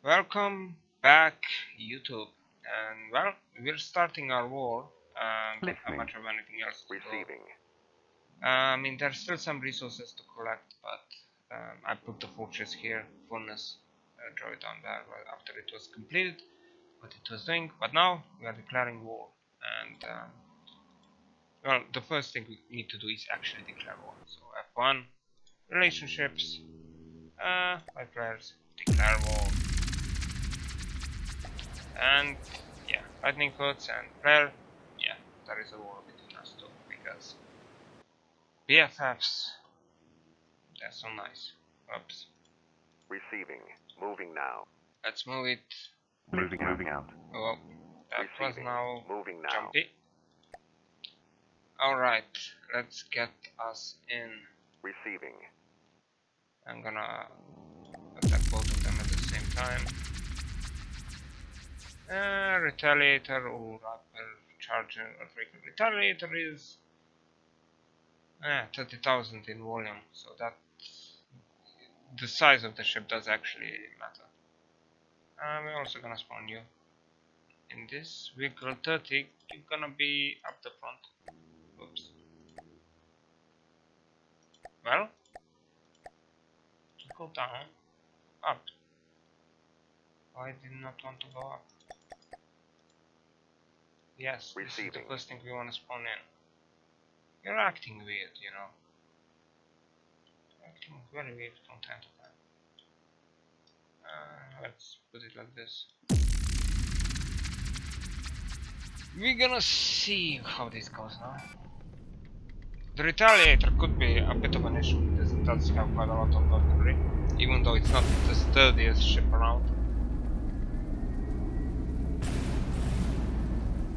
Welcome back, YouTube. And well, we're starting our war. Don't have much of anything else to Receiving. go. I mean, there's still some resources to collect, but I put the fortress here, furnace, draw it down there after it was completed, what it was doing. But now we are declaring war, and well, the first thing we need to do is actually declare war. So F1, relationships, my players, declare war. And yeah, lightning hoods and player, yeah, there is a war between us two because BFFs, they're so nice. Oops. Receiving. Moving now. Let's move it. Moving out. Oh, that Receiving. was now Moving now. jumpy. Alright, let's get us in. Receiving. I'm gonna attack both of them at the same time. Retaliator or Rapper Charger or Freaker. Retaliator is 30,000 in volume, so that the size of the ship does actually matter. We're also gonna spawn you in this vehicle 30. You're gonna be up the front. Oops. Well, go down, up. I did not want to go up. Yes, this is the first thing we want to spawn in. You're acting weird, you know. Acting very weird from time to time. Let's put it like this. We're gonna see how this goes now. The Retaliator could be a bit of an issue because it does have quite a lot of weaponry, even though it's not the sturdiest ship around.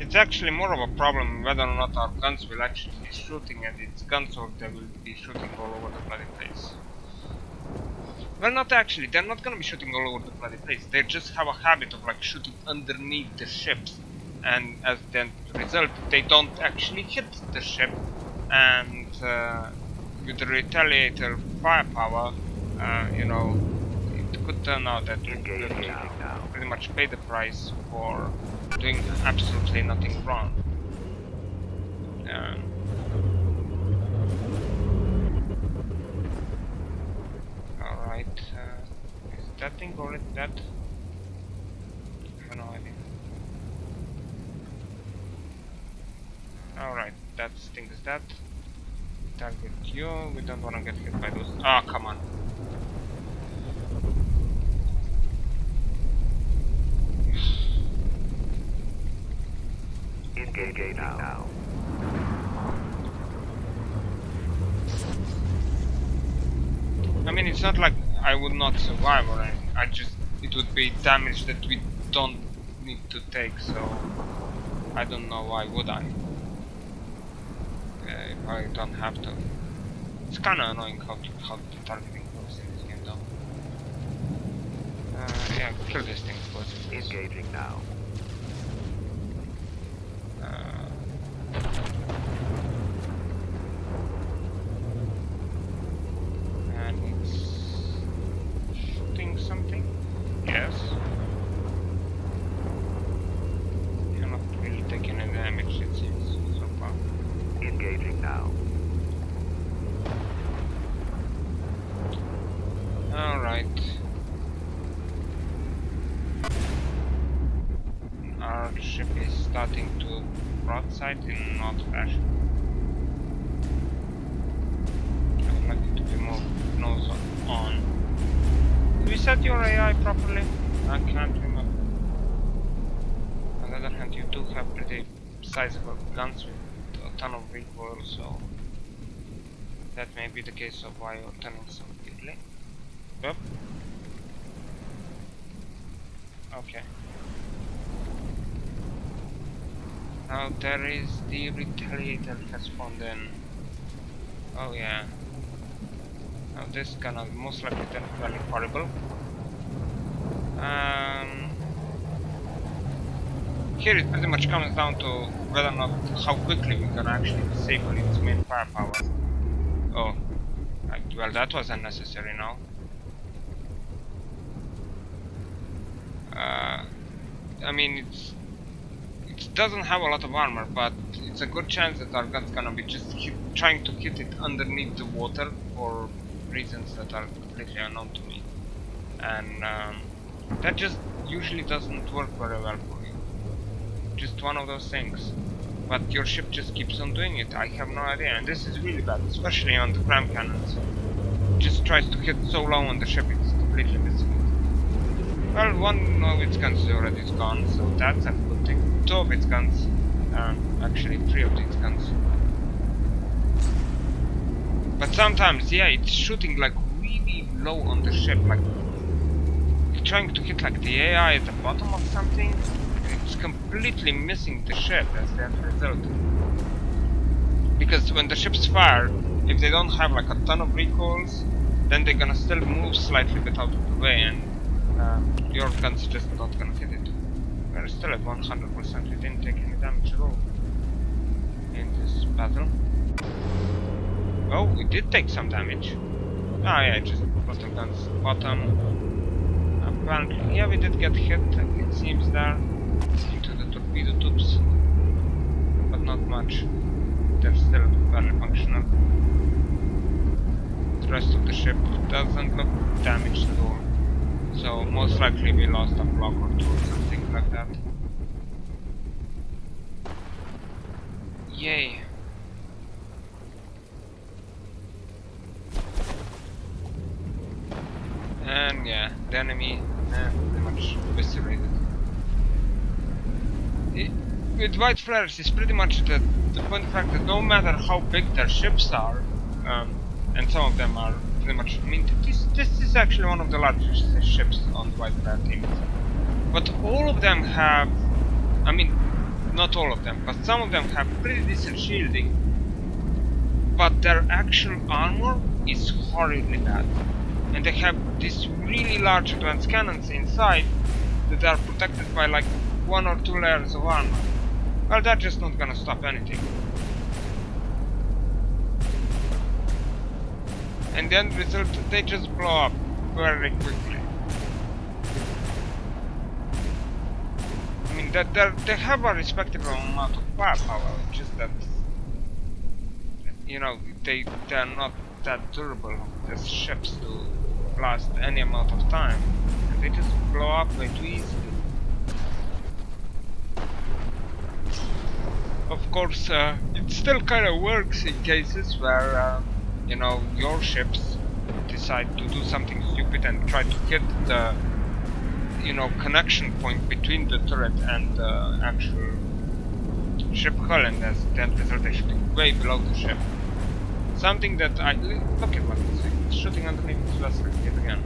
It's actually more of a problem whether or not our guns will actually be shooting at its guns or they will be shooting all over the bloody place. Well, not actually, they're not gonna be shooting all over the bloody place, they just have a habit of like shooting underneath the ships, and as the result they don't actually hit the ship, and with the Retaliator firepower, you know, it could turn out that we could pretty much pay the price for doing absolutely nothing wrong. Alright, is that thing already dead? I have no idea. Alright, that thing is dead. Target you, we don't want to get hit by those. Ah, come on. Engage now. I mean, it's not like I would not survive or anything. It would be damage that we don't need to take, so I don't know why would I. If I don't have to. It's kinda annoying how the targeting works in this game though. Yeah, kill this thing first. Engaging now. And it's shooting something? Yes. You're not really taking any damage, it seems, so far. Engaging now. Alright. Our ship is starting to broadside in not fashion. I would like it to be more nose on. Did we set your AI properly? I can't remember. On the other hand, you do have pretty sizable guns with a ton of recoil, so that may be the case of why you're turning so quickly. Yep. Okay. Now there is the Retaliator has spawned in. Oh yeah. Now this is gonna most likely turn fairly horrible. Here it pretty much comes down to whether or not how quickly we can actually disable its main firepower. Oh, well that was unnecessary now. I mean, it doesn't have a lot of armor, but it's a good chance that our gun's gonna be just trying to hit it underneath the water for reasons that are completely unknown to me. And that just usually doesn't work very well for you. Just one of those things. But your ship just keeps on doing it. I have no idea, and this is really bad, especially on the cram cannons. It just tries to hit so low on the ship, it's completely missing it. Well, one of its guns is already gone, so that's a good thing. Two of its guns, actually 3 of its guns. But sometimes, yeah, it's shooting like really low on the ship, like trying to hit like the AI at the bottom of something. It's completely missing the ship as the end result. Because when the ships fire, if they don't have like a ton of recoils, then they're gonna still move slightly bit out of the way, and your gun's just not gonna hit it. We're still at 100%, we didn't take any damage at all in this battle. Oh, we did take some damage. Oh yeah, just bottom guns. Bottom. Apparently, yeah, we did get hit, it seems there. Into the torpedo tubes, but not much. They're still very functional. The rest of the ship doesn't look damaged at all, so most likely we lost a block or two or something like that. Yay! And yeah, the enemy pretty much eviscerated. With white flares, it's pretty much the point of fact that no matter how big their ships are, and some of them are pretty much, I mean, this is actually one of the largest ships on the white flare team. But all of them have, I mean, not all of them, but some of them have pretty decent shielding, but their actual armor is horribly bad. And they have these really large advanced cannons inside that are protected by like 1 or 2 layers of armor. Well, that's just not gonna stop anything. And the end result, they just blow up very quickly. I mean, they have a respectable amount of firepower, just that, you know, they're not that durable as ships to last any amount of time. And they just blow up way too easily. Of course, it still kind of works in cases where, you know, your ships decide to do something stupid and try to hit the, you know, connection point between the turret and the actual ship hull, and as the end result they're shooting way below the ship. Something that look at what it's doing. It's shooting underneath this vessel yet again.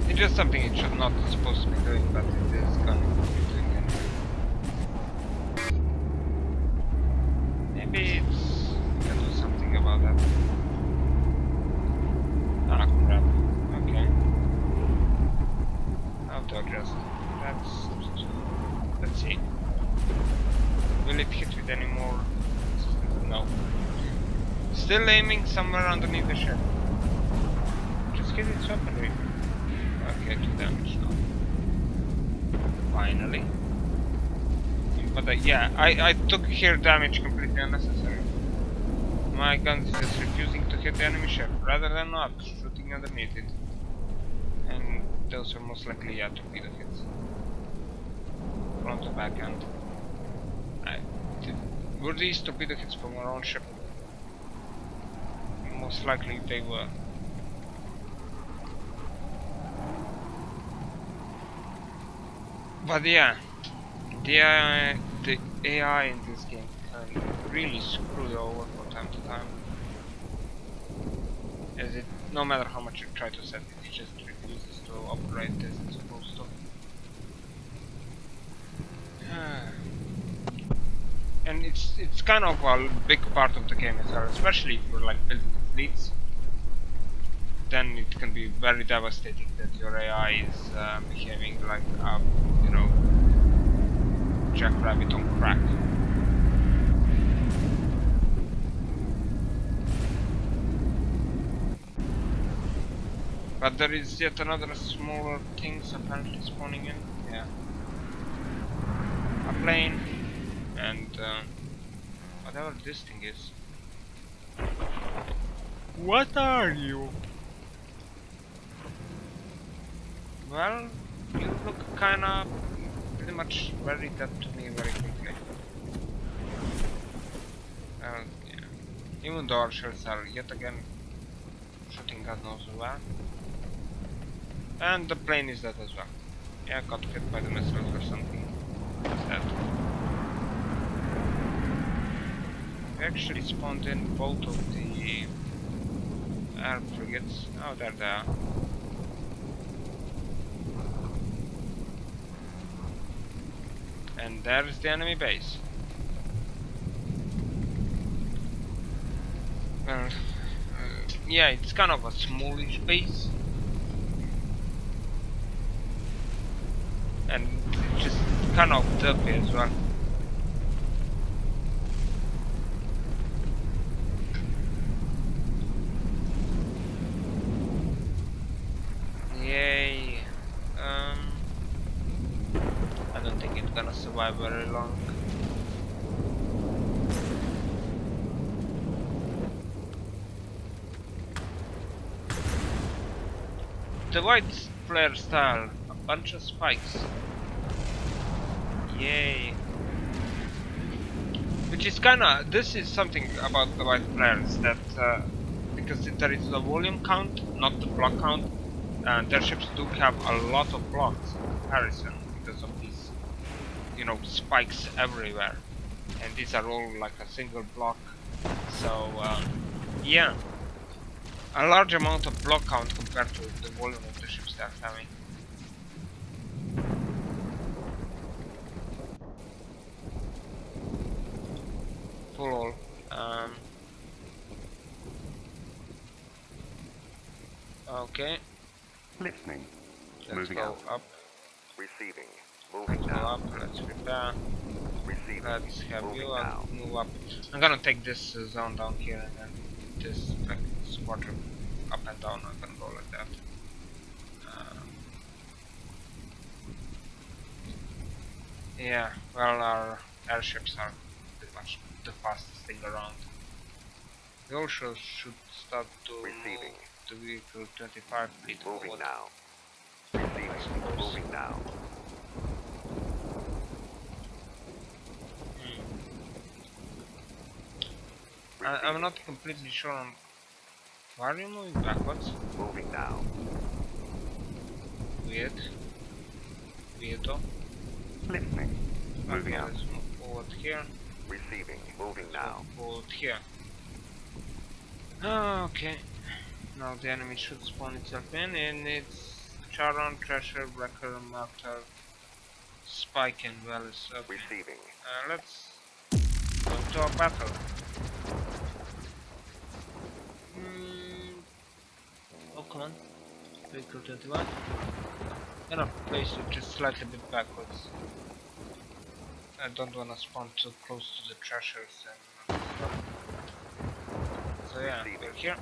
It's just something it should not be supposed to be doing, but it is gonna be doing anyway. Maybe we can do something about that. Ah, crap. Okay. How to adjust. Let's see. Will it hit with any more? No. Still aiming somewhere underneath the ship. Just hit its weaponry. Okay, 2 damage now. Finally. But yeah, I took here damage completely unnecessary. My gun is just refusing to hit the enemy ship, rather than not shooting underneath it. And those are most likely, yeah, torpedo hits. Front to back end. Were these torpedo hits from our own ship? Most likely they were. But yeah, the AI in this game can really screw you over from time to time. As it, no matter how much you try to set it, it just refuses to operate as it's supposed to. And it's kind of a big part of the game as well, especially if you're like building fleets. Then it can be very devastating that your AI is behaving like a, you know, jackrabbit on crack. But there is yet another smaller things apparently spawning in. Yeah. A plane and whatever this thing is. What are you? Well, you look kinda pretty much very dead to me very quickly. Yeah. Even though our shells are yet again shooting God knows where. And the plane is dead as well. Yeah, got hit by the missiles or something. It's dead. We actually spawned in both of the air frigates. Oh, there they are. And there's the enemy base. Well, yeah, it's kind of a smallish base. And it's just kind of dirty as well. Yay. I don't think it's gonna survive very long. The white flare style, a bunch of spikes. Yay. Which is kinda, this is something about the white flares that, because there is a volume count, not the block count, their ships do have a lot of blocks in comparison because of these, you know, spikes everywhere. And these are all like a single block. So, yeah. A large amount of block count compared to the volume of the ships they're having. Full all. Okay. Listening. Let's Moving go out. up. Receiving. Let's Moving go now. up. Let's repair. Receiving. Let's have Moving you now. move up. I'm gonna take this zone down here and then this like squadron up and down. I'm gonna go like that. Yeah, well, our airships are pretty much the fastest thing around. We also should start to Receiving. move the vehicle 25 feet Moving forward. now. Receiving. Moving now. I'm not completely sure on why are you moving backwards? Moving now. Weird. Weirdo. Listening. Moving Okay, out. let's move forward here. Receiving. Moving now. Move forward here. Okay. Now the enemy should spawn itself in and it's Charon, Treasure, Wrecker, Melter, Spike and Wells. Okay. Receiving. Let's go to a battle. Oh, come on. Vehicle 21. Gonna place it just slightly bit backwards. I don't wanna spawn too close to the treasures and stuff. So yeah, we're here.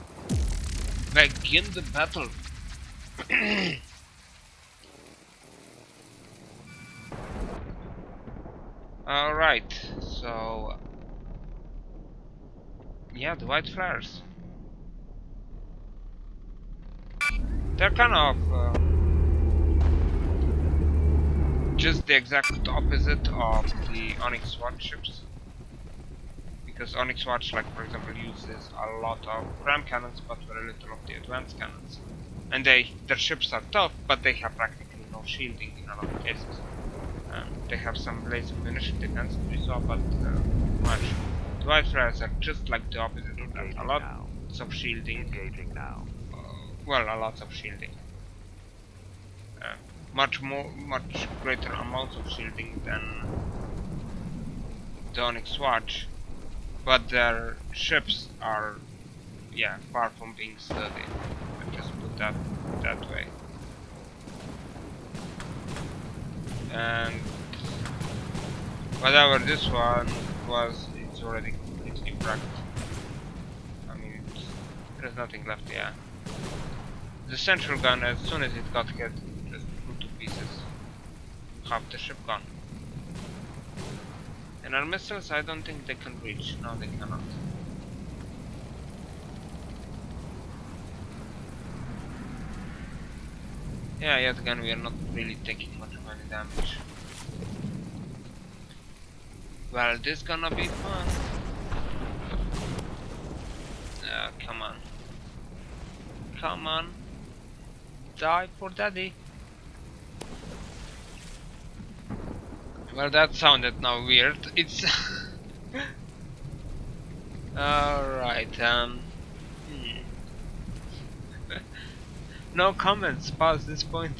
Begin the battle. Alright, so yeah, the white flares. They're kind of just the exact opposite of the Onyx Watch ships. Because Onyx Watch, like for example, uses a lot of ram cannons but very little of the advanced cannons. And their ships are tough, but they have practically no shielding in a lot of cases. They have some laser munition defense, we saw, but much. The white flares are just like the opposite of that. A lot of shielding. Engaging now. Well, a lot of shielding. Much greater amounts of shielding than the Onyx Watch, but their ships are, yeah, far from being sturdy. Let's just put that way. And whatever this one was, it's already completely wrecked. I mean, there's nothing left, yeah. The central gun, as soon as it got hit, just flew to pieces. Half the ship gone. And our missiles, I don't think they can reach. No, they cannot. Yeah, yet again, we are not really taking much of any damage. Well, this gonna be fun. Come on. Come on. Die for daddy. Well, that sounded now weird. It's... Alright, no comments past this point.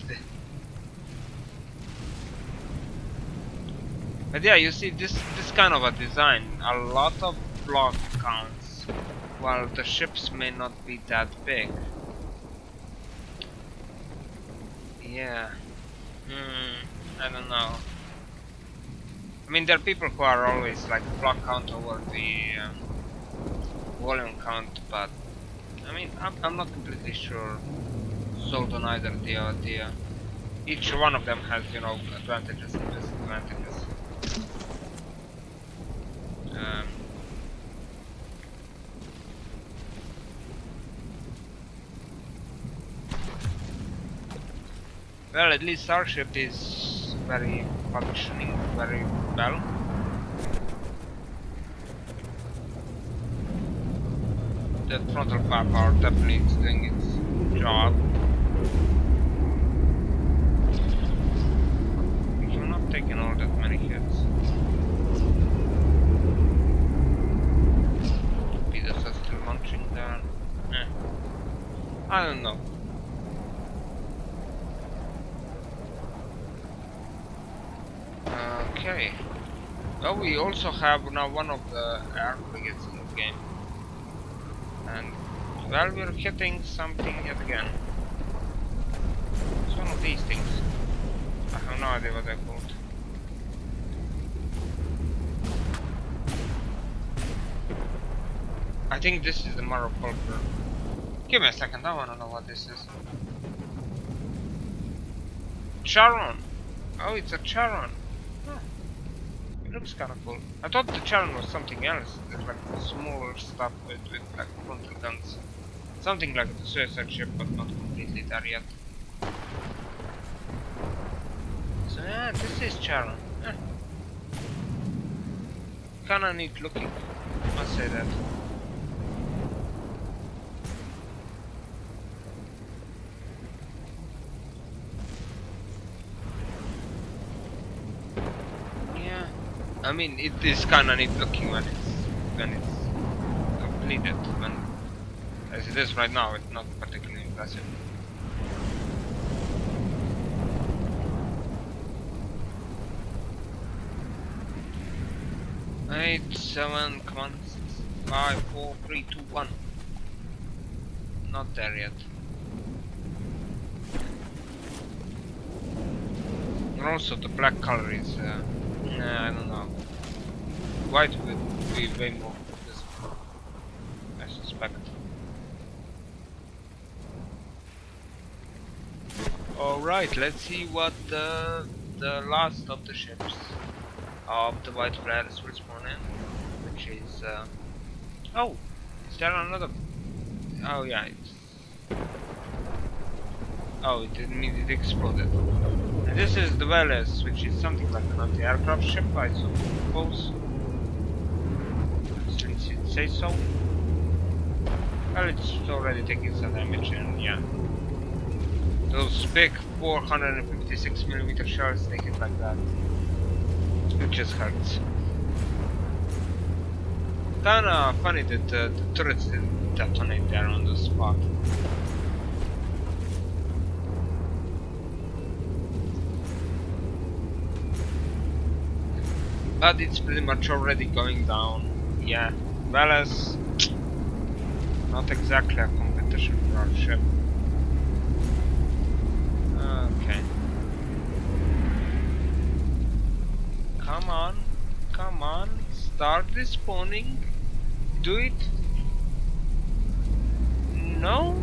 But yeah, you see this kind of a design, a lot of block counts, while the ships may not be that big. Yeah. I don't know. I mean, there are people who are always like block count over the volume count, but I mean, I'm not completely sure. Sold on either the each one of them has, you know, advantages and disadvantages. Well, at least our ship is functioning very well. The throttle power definitely is doing its job. You're not taking all that many hits. Torpedoes are still launching there. I don't know. Okay. Well, we also have now one of the air frigates in the game. And, well, we're hitting something yet again. It's one of these things. I have no idea what they're called. I think this is the Maripulper. Give me a second, I wanna know what this is. Charon! Oh, it's a Charon. Huh. It looks kinda cool. I thought the Charon was something else. It's like smaller stuff with like frontal guns. Something like the suicide ship, but not completely there yet. So yeah, this is Charon. Kinda neat looking, I must say that. I mean, it is kinda neat looking when it's completed. When, as it is right now, it's not particularly impressive. Eight, 7, come on, 6, 5, 4, 3, 2, 1. Not there yet. And also the black color is I don't know. White would be way more visible, I suspect. Alright, let's see what the last of the ships of the white flares will spawn in, which is oh, is there another? Oh yeah, it's oh, it didn't mean it exploded. And this is the Veles, which is something like an anti-aircraft ship, I suppose. Since it says so. Well, it's already taking some damage, and yeah. Those big 456mm shells, they hit like that. It just hurts. Kinda funny that the turrets didn't detonate there on the spot. But it's pretty much already going down. Yeah, Veles, not exactly a competition for our ship. Okay. Come on, come on, start respawning. Do it. No?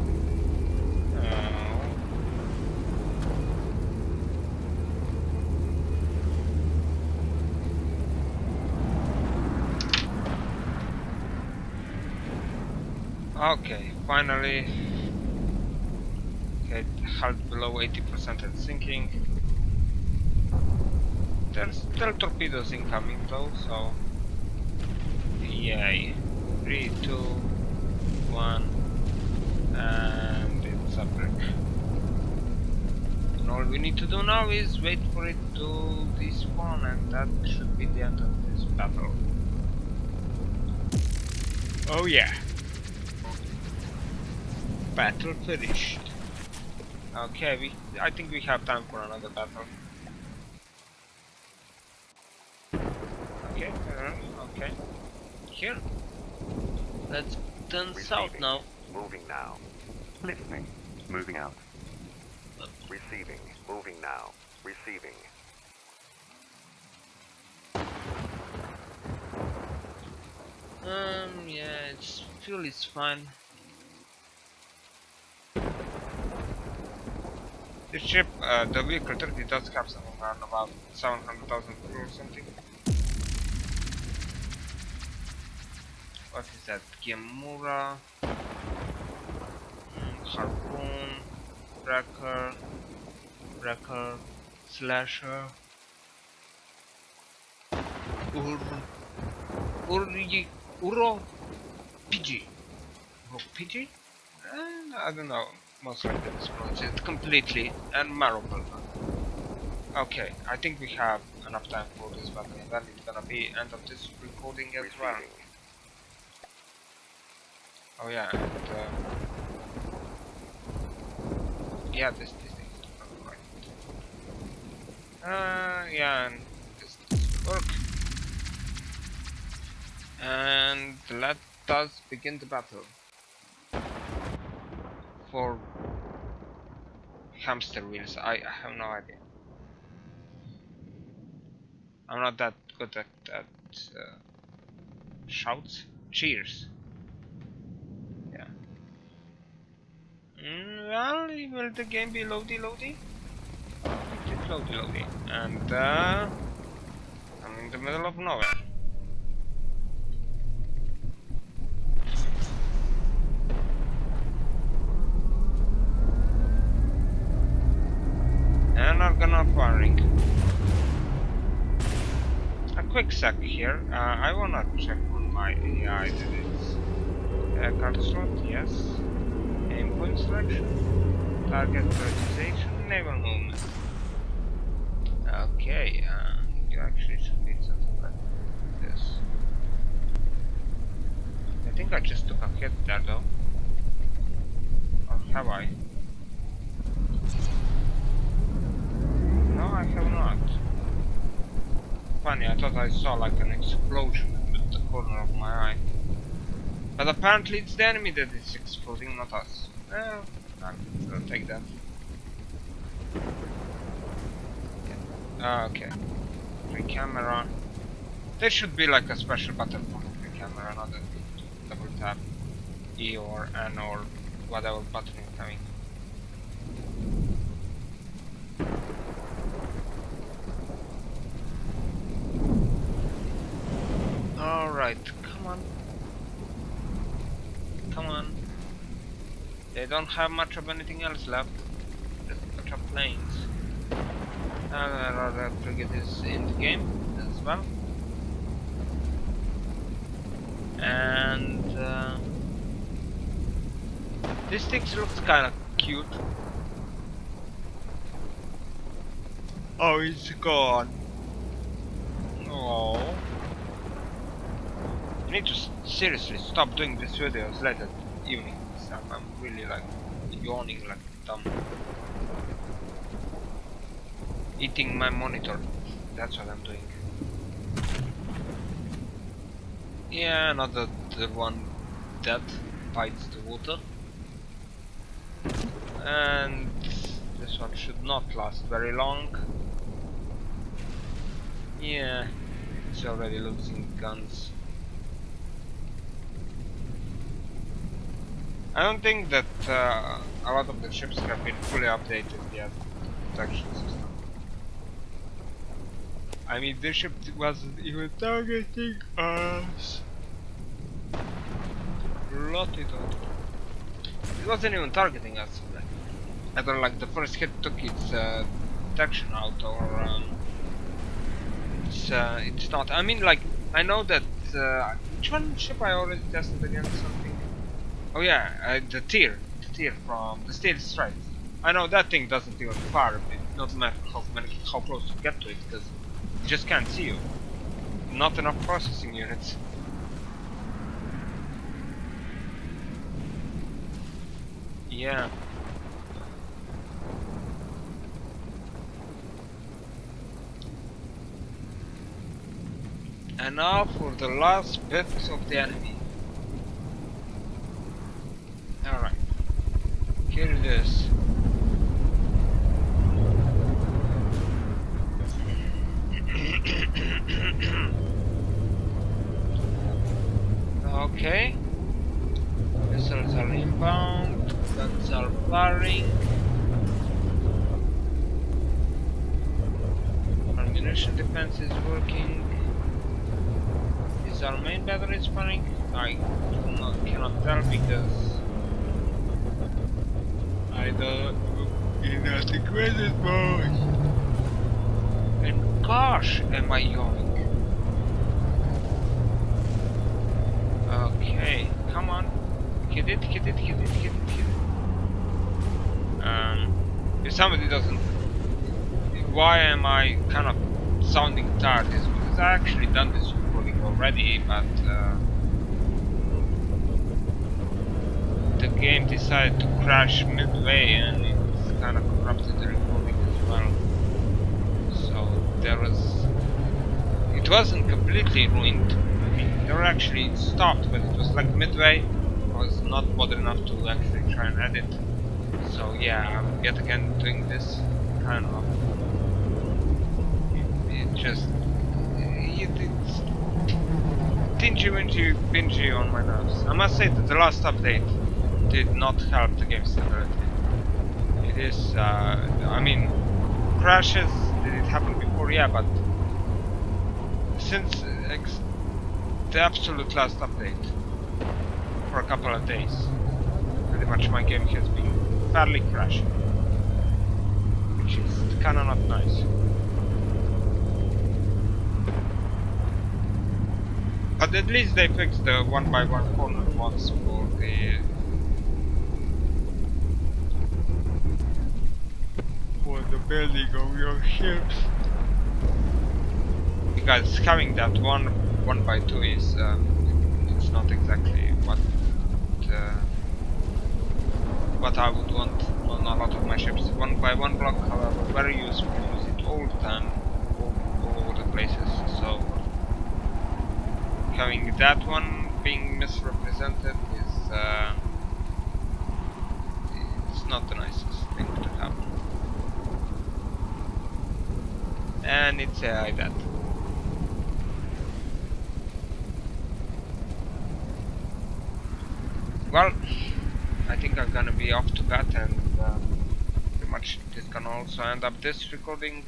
Okay, finally. Okay, held below 80% and sinking. There's still torpedoes incoming though, so yay. 3, 2, 1, and it's a break. And all we need to do now is wait for it to despawn, and that should be the end of this battle. Oh yeah. Battle finished. Okay, I think we have time for another battle. Okay, okay. Here. Let's turn south Receiving. now. Moving now. Listening. Moving out. Receiving. Moving now. Receiving. Yeah, its fuel is fine. The ship, the vehicle 30 does have something around about 700,000 fuel or something. What is that? Gemura, Harpoon, Wrecker, Slasher, Uro, Pidgey. Pidgey? I don't know. Most likely mispronounced it completely, and Marble. Okay, I think we have enough time for this battle, and then it's gonna be end of this recording as well. Receiving. Oh yeah, and yeah, this thing is right. Yeah, and this will work. And let us begin the battle. For hamster wheels, I have no idea. I'm not that good at shouts. Cheers. Yeah. Well, will the game be loady? It's loady. And I'm in the middle of nowhere. And organa firing. A quick sec here. I wanna check on my AI that it's card slot, yes. Aim point selection. Target prioritization, naval movement. Okay, you actually should need something like this. I think I just took a hit there though. Or have I? No, I have not. Funny, I thought I saw like an explosion at the corner of my eye. But apparently it's the enemy that is exploding, not us. Well, I'll take that. Okay. Free camera. There should be like a special button for free camera, not that double tap E or N or whatever button you're having. Alright, come on. Come on. They don't have much of anything else left. Just a bunch of planes. And another frigate is in the game as well. And this thing looks kinda cute. Oh, it's gone. Oh. You need to seriously stop doing these videos late at evening. I'm really like yawning like dumb. Eating my monitor. That's what I'm doing. Yeah, not the one that bites the water. And this one should not last very long. Yeah, it's already losing guns. I don't think that a lot of the ships have been fully updated yet. Protection system. I mean, this ship wasn't even targeting us. Lottie dottie. it wasn't even targeting us. Either like the first hit took its detection out, or it's not. I mean, like, I know that which one ship I already tested against something. Oh yeah, the tier from the Steel Strike. I know that thing doesn't even fire. Not matter how close you get to it, because it just can't see you. Not enough processing units. Yeah. And now for the last bit of the enemy. Alright. Here it is. Okay. Missiles are inbound. Guns are firing. Ammunition defense is working. Is our main battery firing? I cannot tell because I don't inadequate mode. And gosh, am I yawning? Okay, come on, hit it. If somebody doesn't, why am I kind of sounding tired? Is because I actually done this recording already, but the game decided to crash midway, and it's kind of corrupted the recording as well. So there was, it wasn't completely ruined. I mean, there were actually stopped, but it was like midway. I was not bothered enough to actually try and edit. So yeah, I'm yet again doing this kind of. It's bingy on my nerves. I must say that the last update did not help the game stability. It is, I mean, crashes, did it happen before? Yeah, but since the absolute last update, for a couple of days, pretty much my game has been fairly crashing, which is kinda not nice. But at least they fixed the 1x1 corner mods for the building of your ships. Because having that 1x2 is it's not exactly what I would want on a lot of my ships. 1x1 block, however, very useful. Use it all the time, all over the places. So having that one being misrepresented is it's not the nicest thing to have. And it's like that. Well, I think I'm gonna be off to bed, and pretty much this can also end up this recording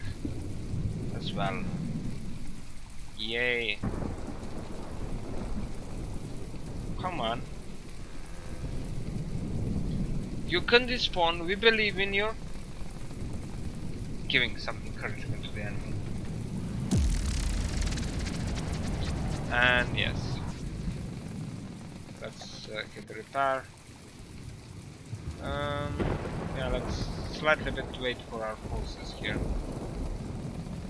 as well. Yay. Come on. You can despawn, we believe in you. Giving some encouragement to the enemy. And yes. Let's get the repair. Yeah, let's slightly bit wait for our forces here.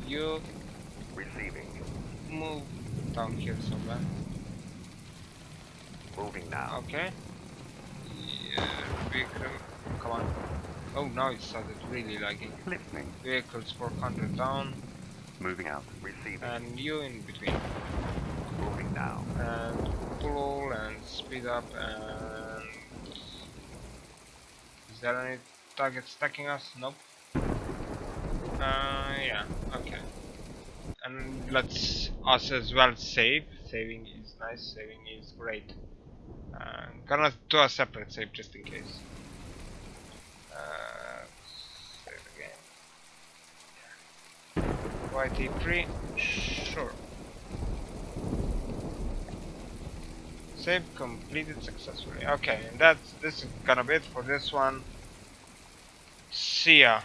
You Receiving. move down here somewhere. Moving now. Okay. Yeah, vehicle. Come on. Oh, now it started really lagging. Listening. Vehicles 400 down. Moving out. Receiving. And you in between. Moving now. And pull and speed up, and is there any target stacking us? Nope. Yeah, okay. And let's us as well save. Saving is nice, saving is great. Gonna do a separate save just in case. Save again. YT3, sure. Save completed successfully. Okay, and this is gonna be it for this one. See ya.